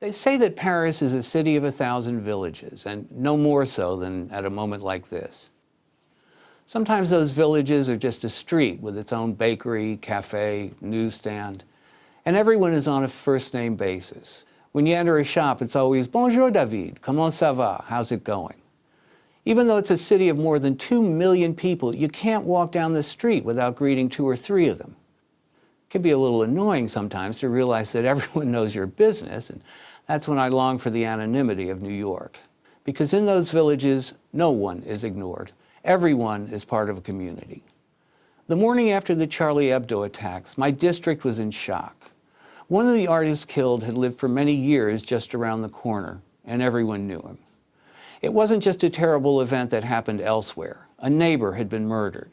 They say that Paris is a city of 1,000 villages, and no more so than at a moment like this. Sometimes those villages are just a street with its own bakery, cafe, newsstand, and everyone is on a first-name basis. When you enter a shop, it's always, "Bonjour, David, comment ça va? How's it going?" Even though it's a city of more than 2 million people, you can't walk down the street without greeting 2 or 3 of them. It can be a little annoying sometimes to realize that everyone knows your business, and that's when I long for the anonymity of New York. Because in those villages, no one is ignored. Everyone is part of a community. The morning after the Charlie Hebdo attacks, my district was in shock. One of the artists killed had lived for many years just around the corner, and everyone knew him. It wasn't just a terrible event that happened elsewhere. A neighbor had been murdered.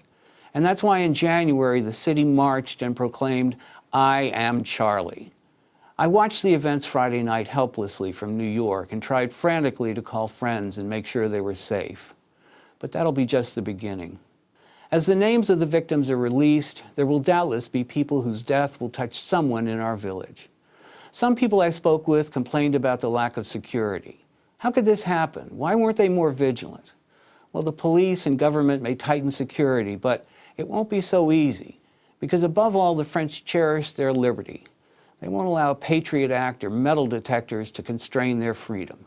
And that's why in January, the city marched and proclaimed, "I am Charlie." I watched the events Friday night helplessly from New York and tried frantically to call friends and make sure they were safe. But that'll be just the beginning. As the names of the victims are released, there will doubtless be people whose death will touch someone in our village. Some people I spoke with complained about the lack of security. How could this happen? Why weren't they more vigilant? Well, the police and government may tighten security, but it won't be so easy, because above all, the French cherish their liberty. They won't allow a Patriot Act or metal detectors to constrain their freedom.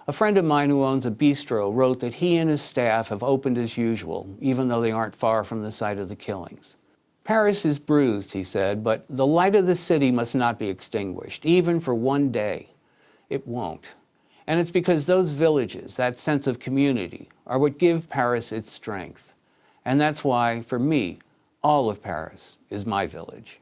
A friend of mine who owns a bistro wrote that he and his staff have opened as usual, even though they aren't far from the site of the killings. Paris is bruised, he said, but the light of the city must not be extinguished, even for one day. It won't. And it's because those villages, that sense of community, are what give Paris its strength. And that's why, for me, all of Paris is my village.